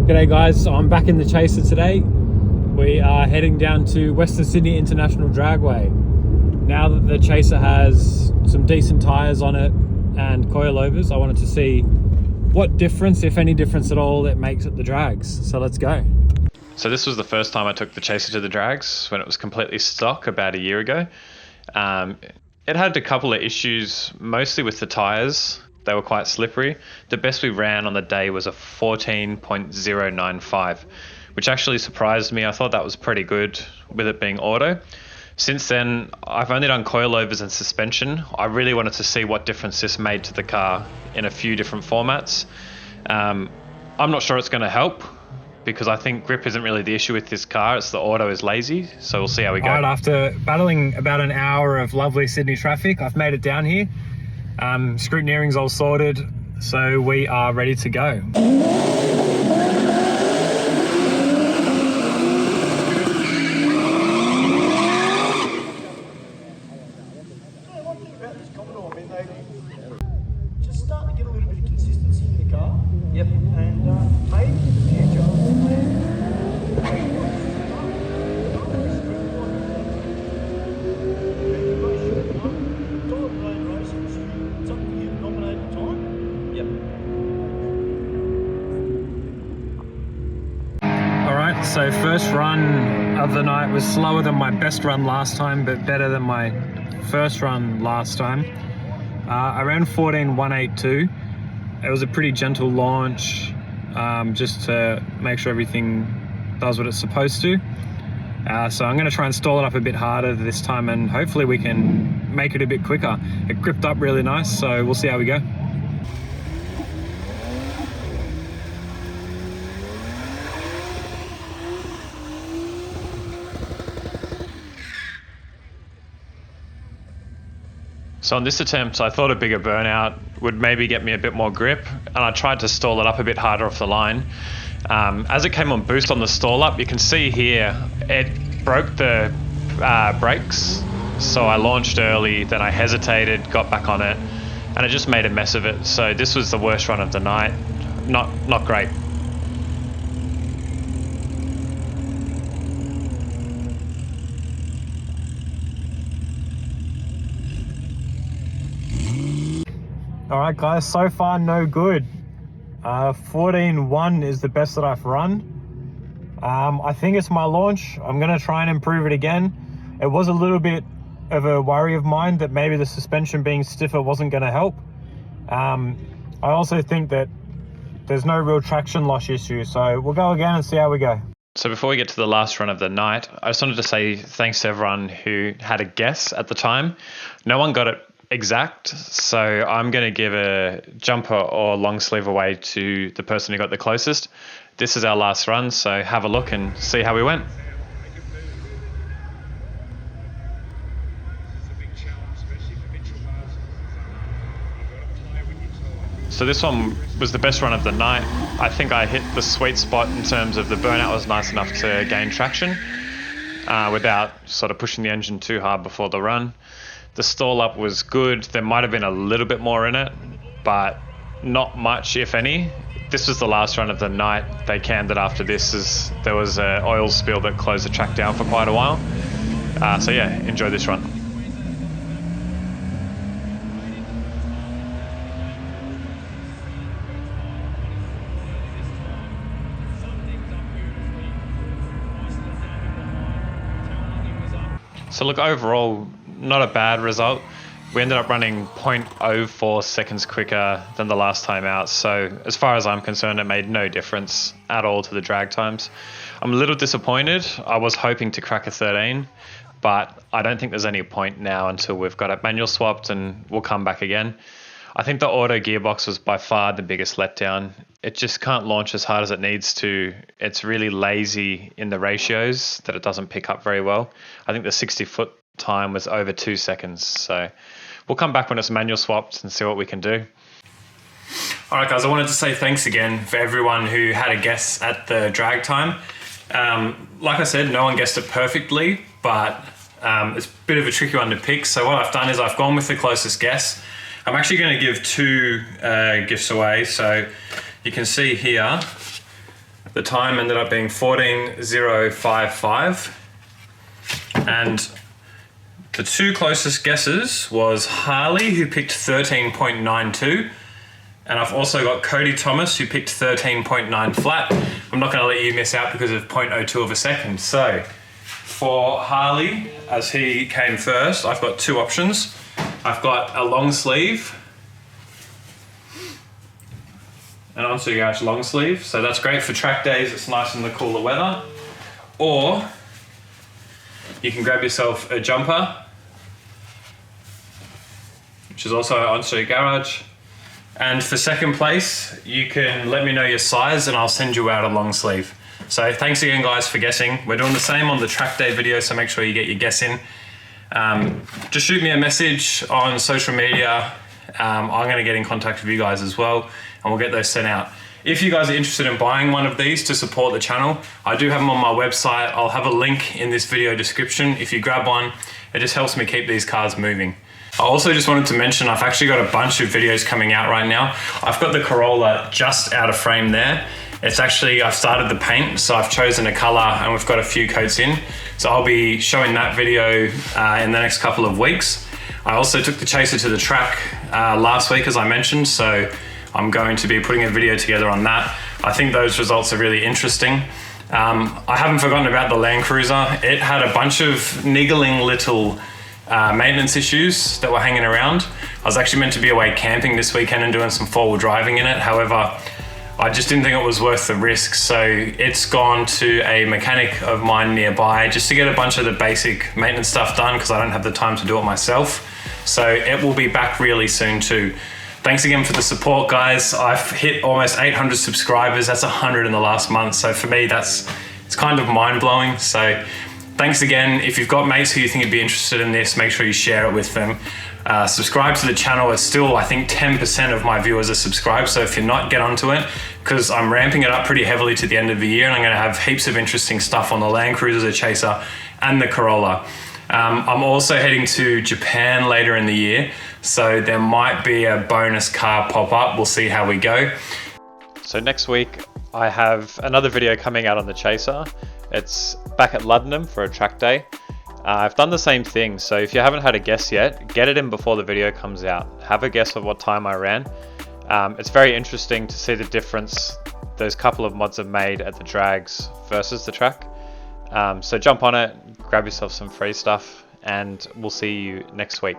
G'day guys, so I'm back in the Chaser today. We are heading down to Western Sydney International Dragway. Now that the Chaser has some decent tyres on it and coilovers, I wanted to see what difference, if any difference at all, it makes at the drags. So let's go. So this was the first time I took the Chaser to the drags when it was completely stock about a year ago. It had a couple of issues, mostly with the tyres. They were quite slippery. The best we ran on the day was a 14.095, which actually surprised me. I thought that was pretty good with it being auto. Since then, I've only done coilovers and suspension. I really wanted to see what difference this made to the car in a few different formats. I'm not sure it's going to help because I think grip isn't really the issue with this car. It's the auto is lazy. So we'll see how we go. All right, after battling about an hour of lovely Sydney traffic, I've made it down here. Scrutineering's all sorted, so we are ready to go. Just starting to get a little bit of consistency in the car. Yep. And maybe in the future, Alright, so first run of the night was slower than my best run last time, but better than my first run last time. I ran 14.182. It was a pretty gentle launch, just to make sure everything does what it's supposed to. So I'm going to try and stall it up a bit harder this time, and hopefully we can make it a bit quicker. It gripped up really nice, so we'll see how we go. So on this attempt, I thought a bigger burnout would maybe get me a bit more grip, and I tried to stall it up a bit harder off the line. As it came on boost on the stall up, you can see here, it broke the brakes. So I launched early, then I hesitated, got back on it, and it just made a mess of it. So this was the worst run of the night. Not great. All right, guys, so far no good. 14.1 is the best that I've run. I think it's my launch. I'm gonna try and improve it again. It was a little bit of a worry of mine that maybe the suspension being stiffer wasn't gonna help. I also think that there's no real traction loss issue, so we'll go again and see how we go. So before we get to the last run of the night, I just wanted to say thanks to everyone who had a guess at the time. No one got it exact, so I'm going to give a jumper or long sleeve away to the person who got the closest. This is our last run, so have a look and see how we went. So this one was the best run of the night. I think I hit the sweet spot in terms of the burnout was nice enough to gain traction without sort of pushing the engine too hard before the run. The stall up was good. There might have been a little bit more in it, but not much, if any. This was the last run of the night. They canned it after this as there was an oil spill that closed the track down for quite a while. So yeah, enjoy this run. So look, overall, not a bad result. We ended up running 0.04 seconds quicker than the last time out. So as far as I'm concerned, it made no difference at all to the drag times. I'm a little disappointed. I was hoping to crack a 13, but I don't think there's any point now until we've got it manual swapped and we'll come back again. I think the auto gearbox was by far the biggest letdown. It just can't launch as hard as it needs to. It's really lazy in the ratios that it doesn't pick up very well. I think the 60-foot time was over 2 seconds. So we'll come back when it's manual swapped and see what we can do. All right, guys, I wanted to say thanks again for everyone who had a guess at the drag time. Like I said, no one guessed it perfectly, but it's a bit of a tricky one to pick. So what I've done is I've gone with the closest guess. I'm actually going to give two gifts away. So you can see here, The time ended up being 14:055, and the two closest guesses was Harley, who picked 13.92, and I've also got Cody Thomas, who picked 13.9 flat. I'm not going to let you miss out because of 0.02 of a second. So for Harley, as he came first, I've got two options. I've got a long sleeve, an Entourage long sleeve, so that's great for track days. It's nice in the cooler weather. Or you can grab yourself a jumper, which is also on Street Garage. And for second place, you can let me know your size and I'll send you out a long sleeve. So thanks again guys for guessing. We're doing the same on the track day video, so make sure you get your guess in. Just shoot me a message on social media. I'm going to get in contact with you guys as well, and we'll get those sent out. If you guys are interested in buying one of these to support the channel, I do have them on my website. I'll have a link in this video description. If you grab one, it just helps me keep these cars moving. I also just wanted to mention, I've actually got a bunch of videos coming out right now. I've got the Corolla just out of frame there. It's actually, I've started the paint, so I've chosen a color and we've got a few coats in. So I'll be showing that video in the next couple of weeks. I also took the Chaser to the track last week, as I mentioned, so I'm going to be putting a video together on that. I think those results are really interesting. I haven't forgotten about the Land Cruiser. It had a bunch of niggling little maintenance issues that were hanging around. I was actually meant to be away camping this weekend and doing some four-wheel driving in it. However, I just didn't think it was worth the risk. So it's gone to a mechanic of mine nearby just to get a bunch of the basic maintenance stuff done because I don't have the time to do it myself. So it will be back really soon too. Thanks again for the support, guys. I've hit almost 800 subscribers. That's 100 in the last month. So for me, it's kind of mind-blowing. So thanks again. If you've got mates who you think would be interested in this, make sure you share it with them. Subscribe to the channel. It's still, I think, 10% of my viewers are subscribed. So if you're not, get onto it, because I'm ramping it up pretty heavily to the end of the year, and I'm going to have heaps of interesting stuff on the Land Cruiser, the Chaser, and the Corolla. I'm also heading to Japan later in the year, so there might be a bonus car pop up. We'll see how we go. So next week I have another video coming out on the Chaser. It's back at Luddenham for a track day. I've done the same thing, so if you haven't had a guess yet, get it in before the video comes out. Have a guess of what time I ran. It's very interesting to see the difference those couple of mods have made at the drags versus the track. So jump on it, grab yourself some free stuff, and we'll see you next week.